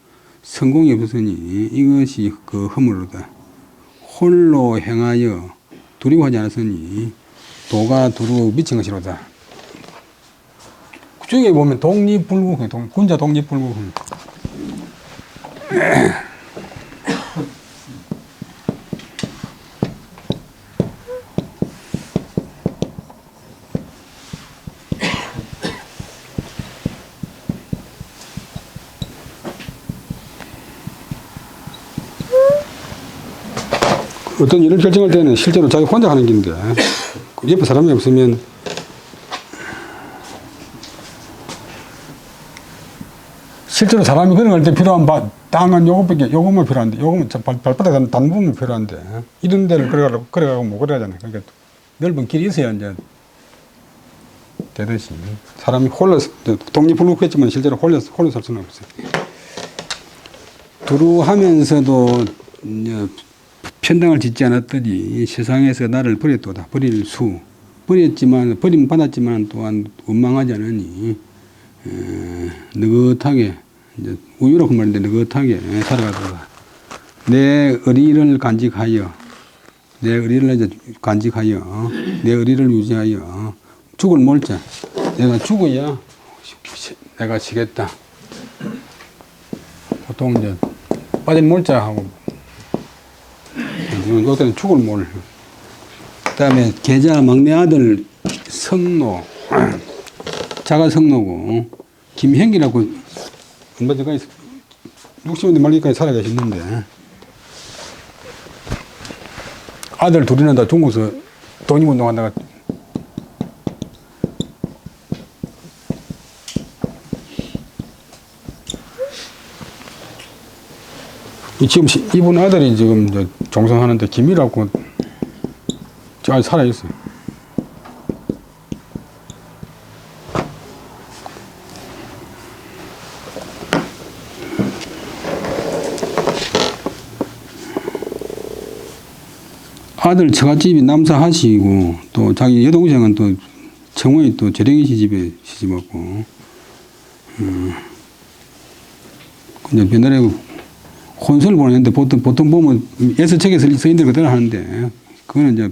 성공이 없었으니 이것이 그 허물로다. 홀로 행하여 두려워하지 않았으니 도가 두루 미친 것이로다. 그쪽에 보면 독립불국, 군자 독립불국. 어떤 일을 결정할 때는 실제로 자기 혼자 하는 길인데 옆에 사람이 없으면 실제로 사람이 걸어갈 때 필요한 땅은 요것만 필요한데 요것만 발바닥 단부분만 필요한데 이런 데를 걸어가고 못 걸어가잖아요. 그러니까 넓은 길이 있어야 이제 되듯이 사람이 홀로 독립불국했지만 실제로 홀로 살 수는 없어요. 두루하면서도 이제 편당을 짓지 않았더니 세상에서 나를 버렸도다. 버릴 수. 버렸지만 버림 받았지만 또한 원망하지 않으니 느긋하게 이제 우유로 말인데 느긋하게 살아가더라. 내 의리를 간직하여 내 의리를 이제 간직하여 내 의리를 유지하여 죽을 몰자. 내가 죽어야 내가 지겠다. 보통 이제 빠진 몰자하고 요때는 죽을 몰. 그다음에 계자 막내 아들 성노 자가 성노고 김행기라고 얼마 전까지 60년대 말기까지 살아 계셨는데 아들 둘이는 다 중국에서 독립운동한다가 지금 이분 아들이 지금 종성하는데 김이라고 아직 살아있어요. 아들 처갓집이 남사하시고 또 자기 여동생은 또 청원이 또 재령이 시집에 시집왔고 근데 옛날에 혼수를 보냈는데 보통 보면 예서책에 써 있는 대로 그대로 하는데 그거는 이제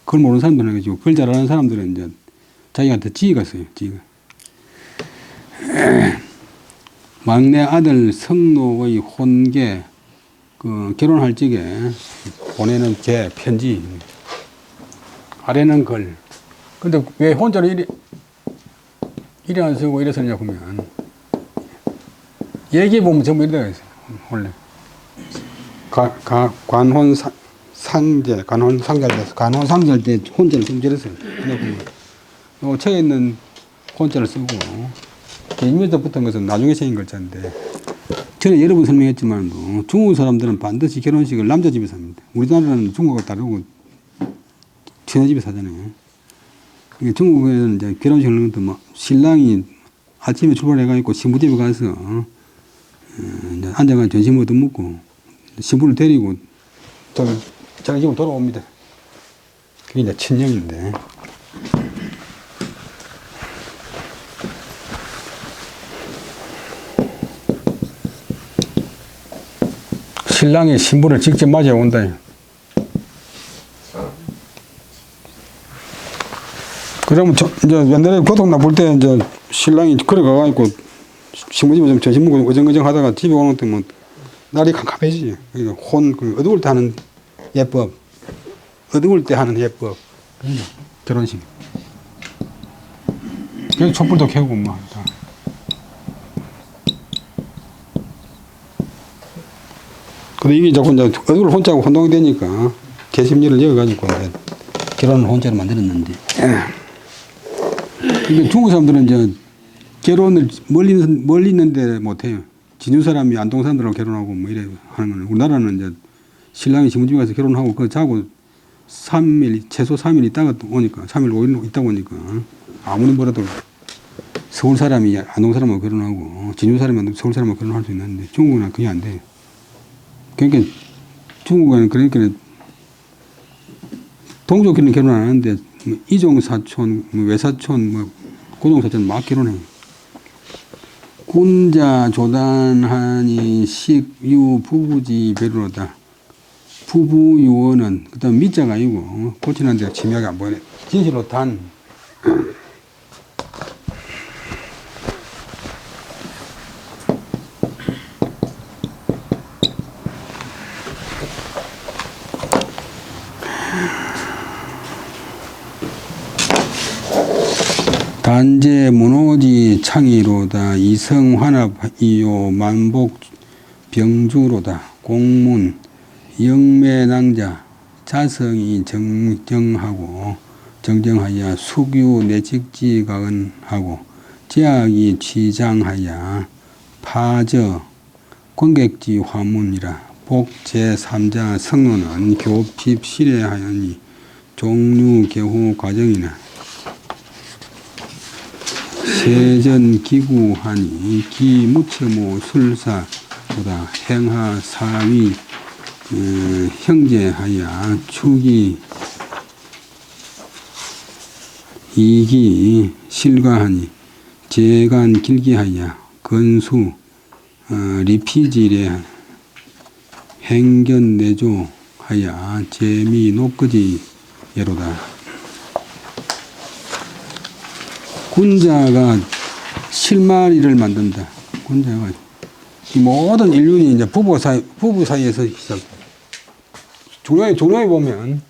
그걸 모르는 사람들은 가지고 그걸 잘 아는 사람들은 이제 자기한테 지위가 있어요. 지위가. 막내 아들 성노의 혼계 결혼할 적에 보내는 개 편지 아래는 글. 근데 왜 혼자로 이리 안 쓰고 이래 쓰냐 보면 얘기해 보면 전부 이래 있어요. 원래 관혼 상제 관혼상제할 때 혼자를 쓰면 저랬어요. 요 책에 있는 혼자를 쓰고 개인면접 붙은 것은 나중에 생긴 글자인데 전에 여러 번 설명했지만 중국 사람들은 반드시 결혼식을 남자 집에서 합니다. 우리나라는 중국과 다르고 처녀 집에서 하잖아요. 그러니까 중국에는 이제 결혼식을 하는 것도 신랑이 아침에 출발해가지고 신부집에 가서 이제 앉아가 전심을 얻어먹고 신부를 데리고 자기 집으로 돌아옵니다. 그게 이제 친정인데. 신랑이 신부를 직접 맞아온다. 그러면 이제 옛날에 고통 나쁠 때 이제 신랑이 걸어가가지고 신부집에 좀 점심 먹고 어정어정 하다가 집에 오는 때 뭐 날이 캄캄해지지. 그러니까 어두울 때 하는 예법. 어두울 때 하는 예법. 결혼식. 그래서 촛불도 켜고 막. 근데 이게 자꾸 이제 얼굴 혼자고 혼동이 되니까 개심리를 이어가지고 이제 결혼을 혼자로 만들었는데. 이게 중국 사람들은 이제 결혼을 멀리 있는데 못해요. 진주 사람이 안동 사람들하고 결혼하고 뭐 이래 하는 거는 우리나라는 이제 신랑이 신부집에 가서 결혼하고 그거 자고 3일, 최소 3일 있다가 또 오니까 3일, 5일 있다가 오니까 아무리 뭐라도 서울 사람이 안동 사람하고 결혼하고 진주 사람이 서울 사람하고 결혼할 수 있는데 중국은 그게 안 돼요. 그러니까 중국에는 그러니까 동족끼리는 결혼 안 하는데 이종사촌, 외사촌, 고종사촌 막 결혼해. 군자 조단하니 식유 부부지 배로다. 부부유언은 그다음 미자가 아니고 고치는 데가 지명이 안 보이네. 진실로 단. 단제 문호지 창의로다. 이성환합이요 만복 병주로다. 공문 영매낭자 자성이 정정하여 숙유 내직지가은하고 제약이 취장하여 파저 권객지 화문이라. 복 제3자 성론은 교핍 실해하였니 종류 개후 과정이나 세전 기구하니 기무처모 술사보다 행하 사위 형제하여 축이 이기 실과하니 재간 길기하여 건수 리피질에 행견내조하여 재미 높거지 예로다. 군자가 실마리를 만든다. 군자가 이 모든 인륜이 이제 부부 사이에서 시작. 중요히 보면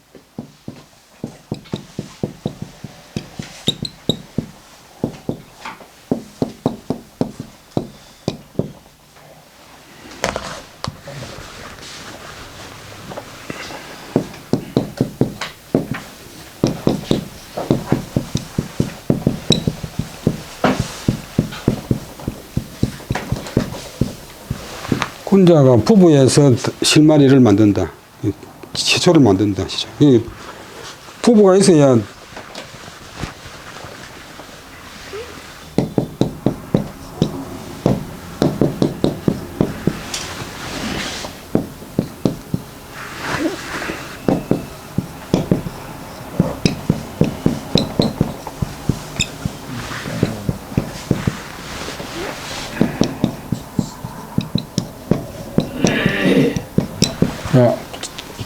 군자가 부부에서 실마리를 만든다. 시초를 만든다. 시초. 부부가 있어야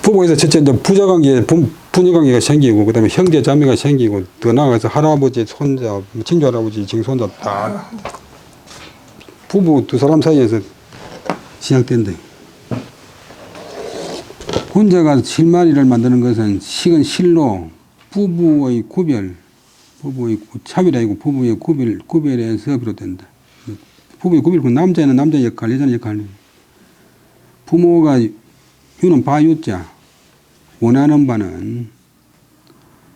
부부에서 첫째 이제 부자관계, 부녀관계가 생기고, 그 다음에 형제 자매가 생기고, 더 나아가서 할아버지, 손자, 친조 할아버지, 증손자 다 부부 두 사람 사이에서 시작된다. 군자가 실마리를 만드는 것은 식은 실로 부부의 구별, 부부의 차별이 아니고 부부의 구별에서 비롯된다. 부부의 구별, 남자는 남자 역할, 여자는 역할. 부모가 유는 바유자, 원하는 바는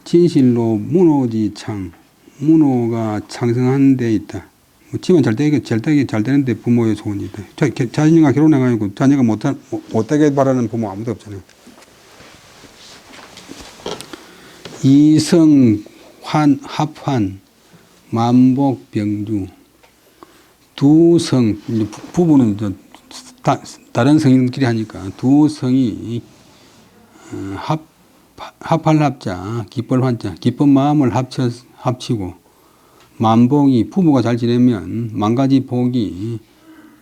진실로 문호지창, 문호가 창성한 데 있다. 집안 잘 되는데 부모의 소원이다. 자녀가 결혼해가지고 자녀가 못되게 바라는 부모 아무도 없잖아요. 이성, 합환, 만복, 병주. 두 성, 부부는 다른 성인끼리 하니까 두 성이 합할 합자, 기쁠 환자, 기쁜 마음을 합치고 만복이 부부가 잘 지내면 만가지 복이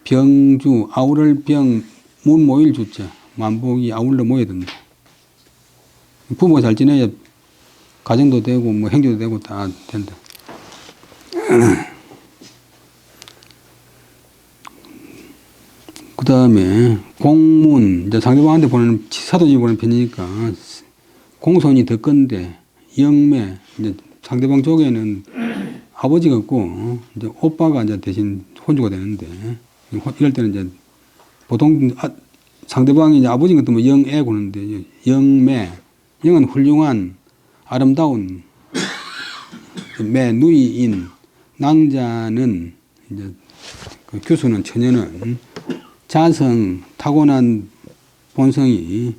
병주, 아우를 병, 문 모일 주자, 만복이 아울러 모여야 된다. 부부가 잘 지내야 가정도 되고 뭐 행제도 되고 다 된다. 그 다음에 공문, 이제 상대방한테 보내는 사도지 보내는 편이니까 공손이 더 건데 영매, 이제 상대방 쪽에는 아버지가 없고 이제 오빠가 이제 대신 혼주가 되는데 이럴 때는 이제 보통 상대방이 이제 아버지 같으면 영애 구는데 영매, 영은 훌륭한 아름다운 매 누이인 낭자는 이제 그 교수는 처녀는 자성, 타고난 본성이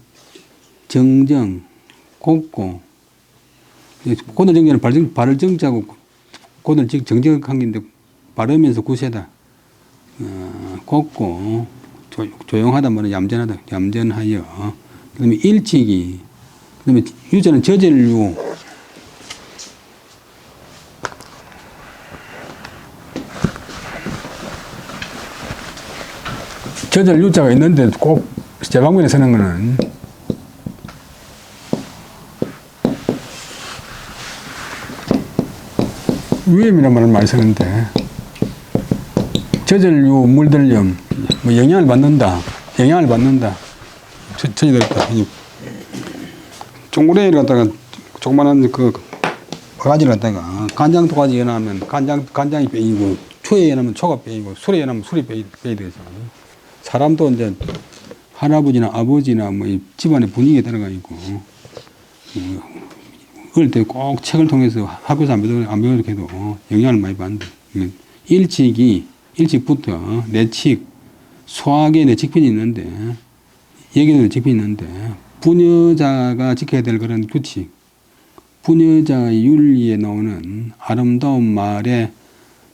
정정, 곱고, 고들 정제는 발을 정자고 고들 정정한 게인데 발으면서 구세다. 곱고, 조용하다, 뭐는 얌전하다, 얌전하여. 그 다음에 일찍이, 그 다음에 유자는 저절류, 저절 유자가 있는데 꼭 제방문에 쓰는 거는 위험이라는 말을 많이 쓰는데 저절유 물들염 뭐 영향을 받는다. 전이 됐다. 종구레이를 갖다가 조그만한 그 바가지를 갖다가 간장 도가지 연하면 간장이 빼이고 초에 연하면 초가 빼이고 술에 연하면 술이 빼이 되죠. 사람도 이제 할아버지나 아버지나 뭐 이 집안의 분위기에 따라가 있고, 어릴 때 꼭 책을 통해서 학교에서 안 배우도록 해도 영향을 많이 받는다. 일찍부터 내칙, 소학의 내칙편이 있는데, 얘기도 내칙편이 있는데, 부녀자가 지켜야 될 그런 규칙, 부녀자의 윤리에 나오는 아름다운 말에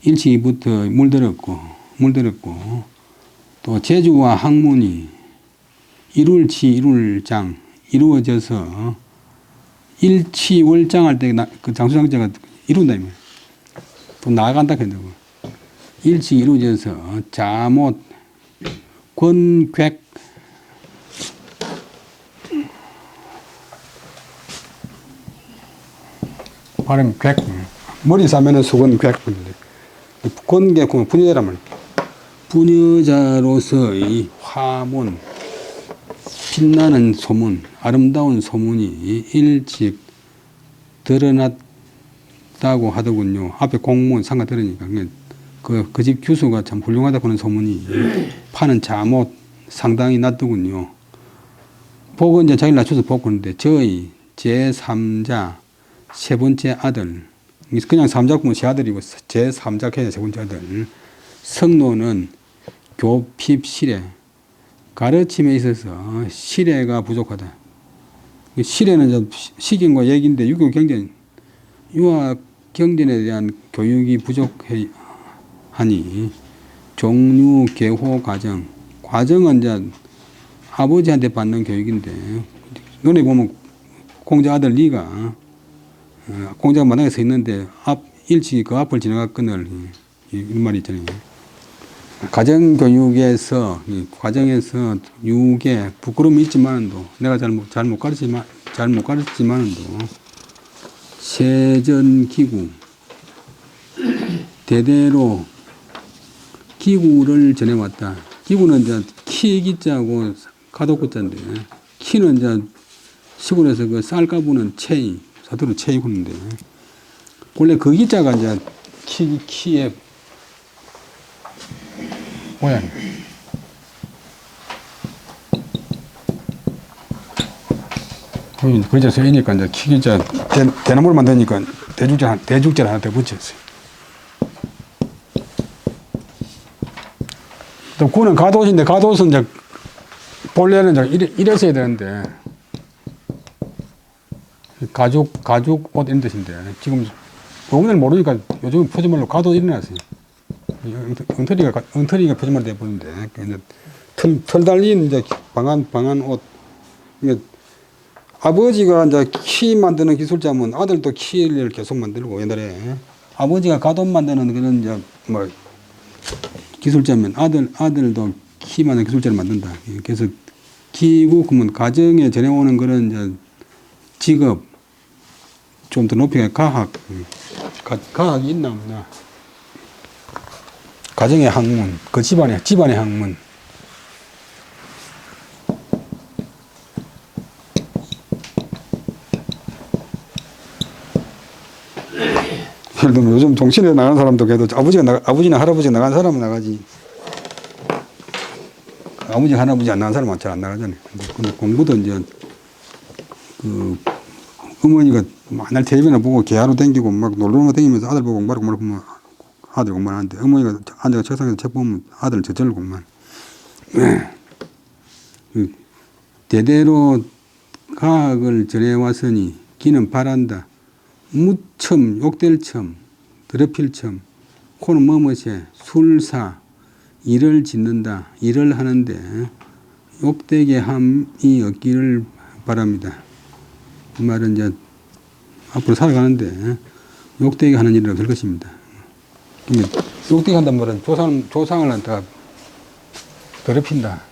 일찍부터 물들었고, 또 재주와 학문이 일울치 일울장 이루어져서 일치월장할 때 그 장수장자가 이룬다. 또 나아간다 된다고. 일치 이루어져서 자못 권객 발음 객 머리 사면은 속은 객 권객 부녀자란 말이야. 부녀자로서의 화문 빛나는 소문, 아름다운 소문이 일찍 드러났다고 하더군요. 앞에 공무원 상가 들으니까 그 집 규수가 참 훌륭하다 보는 소문이 파는 자못 상당히 낫더군요. 복은 이제 자기를 낮춰서 복하는데 저희 제3자 세 번째 아들, 그냥 삼자꾸면 세 아들이고 제3자 해야 세 번째 아들. 성노는 교핍실에 가르침에 있어서 실해가 부족하다. 실해는 식인과 얘기인데 유교 경전, 유학 경전에 대한 교육이 부족하니 종류 계호 과정은 이제 아버지한테 받는 교육인데 너네 보면 공자 아들 네가 공자가 마당에 서 있는데 일찍 그 앞을 지나갔거늘 이 말이 있잖아요. 가정교육에서 과정에서 유게 부끄러움이 있지만도 내가 잘 못 가르치지만도 세전기구 대대로 기구를 전해왔다. 기구는 이제 키기자고 가독구자인데 키는 이제 시골에서 그 쌀 까부는 채이 사투리 채이 구는데 원래 그 기자가 이제 키의 모양. 글자 쓰이니까 이제 키기자 대나무를 만드니까 대죽자를 하나 더 붙였어요. 또 구는 가옷인데 가옷은 이제 본래는 이제 이래서 해야 되는데 가죽 옷 이런 뜻인데 지금 용어를 모르니까 요즘 표준말로 가옷 일어났어요. 엉터리가 표준말로 돼버리는데 털 달린 이제 방한 옷. 아버지가 이제 키 만드는 기술자면 아들도 키를 계속 만들고 옛날에 아버지가 가옷 만드는 그런 이제 뭐 기술자면 아들도 키 만드는 기술자를 만든다. 그래서 기구 그러면 가정에 전해오는 그런 이제 직업 좀 더 높이게 가학이 있나 없나. 가정의 학문, 그 집안의 학문. 예를 들면 요즘 종신에 나가는 사람도 그래도 아버지나 할아버지가 나가는 사람은 나가지. 아버지, 할아버지 안 나가는 사람은 잘 안 나가잖아요. 근데 공부도 이제 어머니가 맨날 텔레비나 보고 개하로 댕기고 막 놀러오는 거 댕기면서 아들 보고 공부하고 보면 아들 공부를 하는데 어머니가 앉아서 책상에서 책 보면 아들은 저절로 공부하는. 대대로 가학을 전해왔으니 기는 바란다. 무첨, 욕될 첨, 더럽힐 첨, 코는 머뭇에 술사, 일을 짓는다. 일을 하는데 욕되게 함이 없기를 바랍니다. 이 말은 이제 앞으로 살아가는데 욕되게 하는 일은 없을 것입니다. 욕되게 한단 말은 조상을 다 더럽힌다.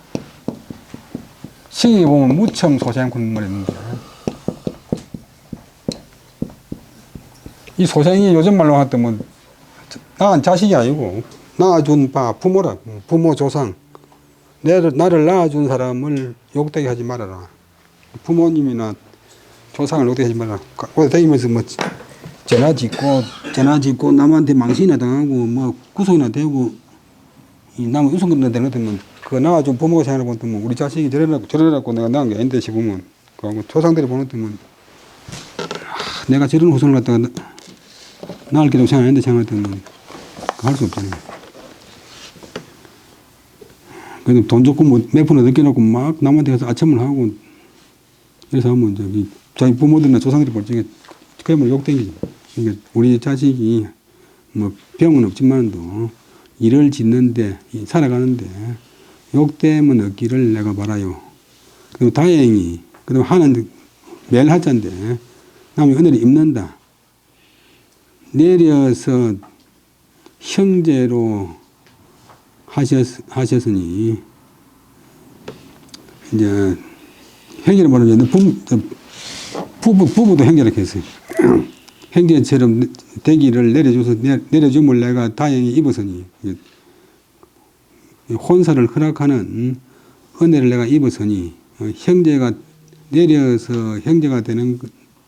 시에 보면 무첨 소생꾼 말이 있는데 이 소생이 요즘 말로 하면 낳은 자식이 아니고 낳아준 부모라. 부모 조상. 나를 낳아준 사람을 욕되게 하지 말아라. 부모님이나 조상을 욕되게 하지 말아라. 거기 다니면서 뭐 전화 짓고 남한테 망신이나 당하고 뭐 구속이나 되고 남은 우선금도 되는 것 같으면 그 나와 좀 부모가 생각해 보면 우리 자식이 저래라고 내가 낳은 게 아닌데 싶으면 그 조상들이 보는 때면 내가 저런 후손을 갖다가 낳을 게도 생각 안 했는데 생각했더니 할 수 없잖아요. 그래도 돈 좋고 뭐 몇 푼을 넣겨놓고 막 남한테 가서 아첨을 하고 그래서 하면 저기 자기 부모들이나 조상들이 볼 적에 그야말로 욕되기죠. 그러니까 우리 자식이 뭐 병은 없지만도 일을 짓는데 살아가는데 욕됨은 없기를 내가 바라요. 그리고 다행히 그다음 하는 매일 하자인데 남이 은혜를 입는다. 내려서 형제로 하셨으니 이제 형제를 말하면 부부도 형제라고 했어요. 형제처럼 되기를 내려줌을 내가 다행히 입었으니 혼사를 허락하는 은혜를 내가 입었으니 형제가 내려서 형제가 되는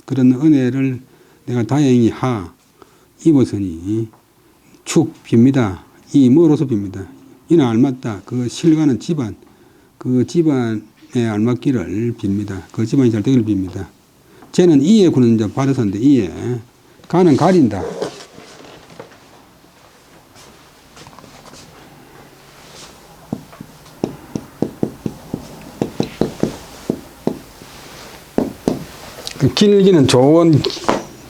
그런 은혜를 내가 다행히 입었으니 축 빕니다. 이 뭐로서 빕니다. 이는 알맞다. 그 실과는 집안, 그 집안에 알맞기를 빕니다. 그 집안이 잘 되기를 빕니다. 쟤는 이에 구는 자 바르선데 이에 가는 가린다. 그 길기는 좋은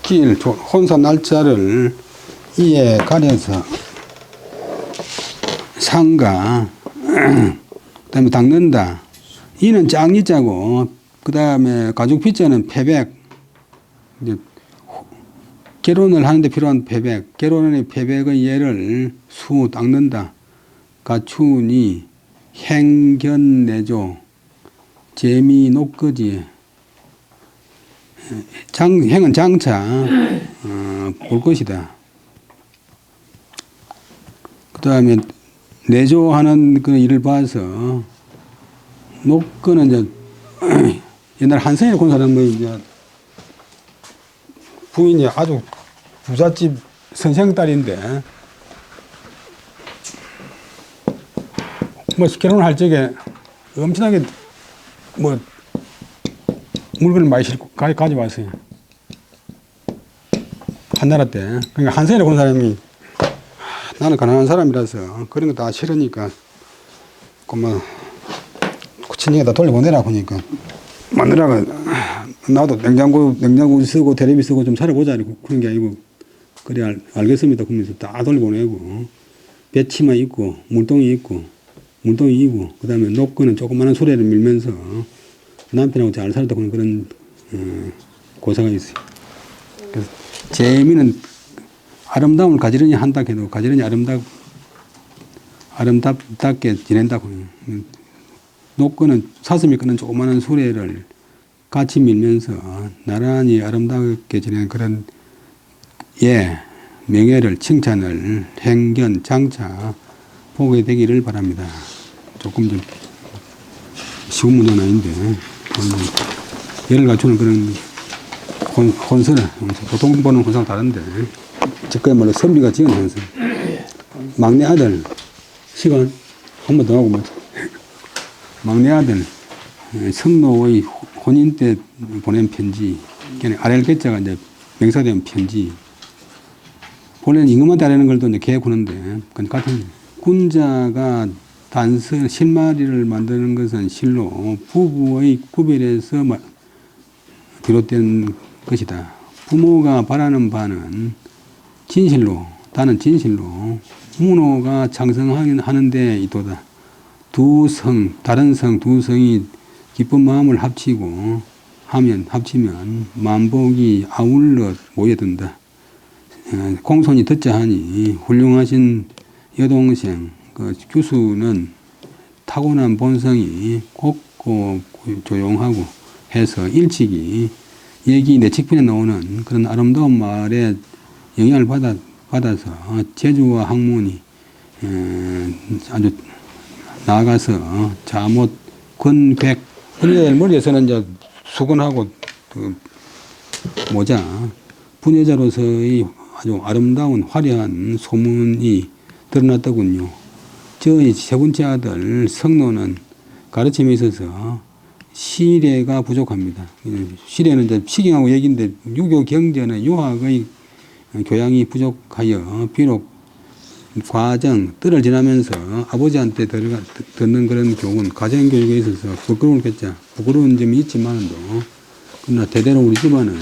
길, 혼사 날짜를 이에 가려서 상가, 그 다음에 닦는다. 이는 짱이자고, 그 다음에 가죽 빗자는 패백. 이제 결혼을 하는데 필요한 패백. 결혼의 패백의 예를 수 닦는다. 가춘이 행견내조, 재미 녹거지. 행은 장차 볼 것이다. 그 다음에 내조하는 그 일을 봐서 녹거는 이제 옛날 한성에 본 사람은 이제 부인이 아주 부잣집 선생딸인데 뭐 결혼할 적에 엄청나게 뭐 물건을 많이 싣고 가져왔어요. 한나라 때. 그러니까 한성에 본 사람이 나는 가난한 사람이라서 그런 거 다 싫으니까 그뭐 친정에다 돌려보내라 하니까 마누라가 나도 냉장고 쓰고 테레비 쓰고 좀 살아보자 그런 게 아니고 그래 알겠습니다 그러면서 다 돌려보내고 배치마 있고 물동이 있고 그 다음에 녹거는 조그마한 수레를 밀면서 남편하고 잘 살았다 그런 고사가 있어요. 그래서 재미는 아름다움을 가지런히 한다 해도 가지런히 아름답게 지낸다고. 녹거는 사슴이 끄는 조그마한 수레를 같이 밀면서 나란히 아름답게 지내는 그런 명예를 칭찬을 행견 장차 보게 되기를 바랍니다. 조금 좀 쉬운 문제는 아닌데 예를 갖추는 그런 혼설 보통 보는 혼사랑 다른데 그야말로 선비가 지은 혼설. 막내 아들 시간 한 번 더 하고 맞아. 막내 아들 성노의 혼인 때 보낸 편지, 그냥 아렐게자가 이제 명사된 편지. 본래는 임금한테 하려는 걸도 이제 계획하는데, 같은 군자가 단서 실마리를 만드는 것은 실로 부부의 구별에서 비롯된 것이다. 부모가 바라는 바는 진실로, 다는 진실로 문호가 장성하는데 이도다. 다른 성 두 성이 기쁜 마음을 합치면 만복이 아울러 모여든다. 공손이 듣자 하니 훌륭하신 여동생 규수는 타고난 본성이 곱고 조용하고 해서 일찍이 얘기 내측편에 나오는 그런 아름다운 말에 영향을 받아서 재주와 학문이 아주 나아가서 자못 권백 머리에서는 이제 수건하고 그 모자 분여자로서의 아주 아름다운 화려한 소문이 드러났더군요. 저희 세 번째 아들 성노는 가르침에 있어서 시례가 부족합니다. 시례는 이제 시경하고 얘기인데 유교 경제는 유학의 교양이 부족하여 비록 과정 뜰을 지나면서 아버지한테 듣는 그런 교훈 가정교육에 있어서 부끄러운 점이 있지만도 그러나 대대로 우리 집안은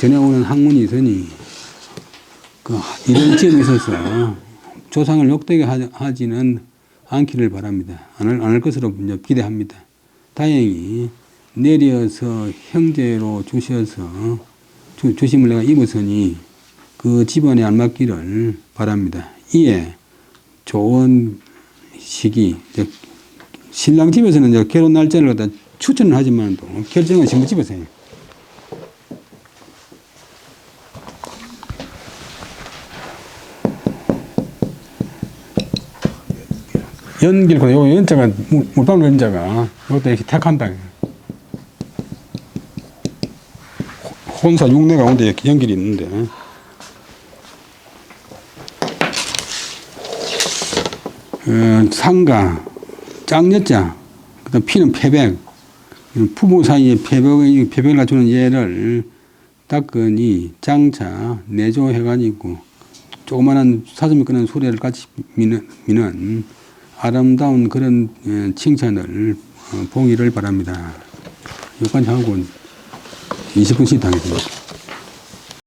전해오는 학문이 있으니 이런 점에 있어서 조상을 욕되게 하지는 않기를 바랍니다. 안 할 것으로 기대합니다. 다행히 내려서 형제로 주심을 내가 입었으니 그 집안에 알맞기를 바랍니다. 이에 좋은 시기, 신랑 집에서는 이제 결혼 날짜를 갖다 추천을 하지만도 결정은 신부 집에서 해요. 연길고 요 연자가 물방 연자가 이것도 이렇게 택한다. 혼사 6내 가운데 이렇게 연길이 있는데 상가 짝여자 그다음 피는 패백 부부 사이에 패백을 갖추는 예를 닦으니 장차 내조해가지고 조그마한 사슴이 끄는 수레를 같이 미는 아름다운 그런 칭찬을 보기를 바랍니다. 여기까지 하고 20분씩 하겠습니다.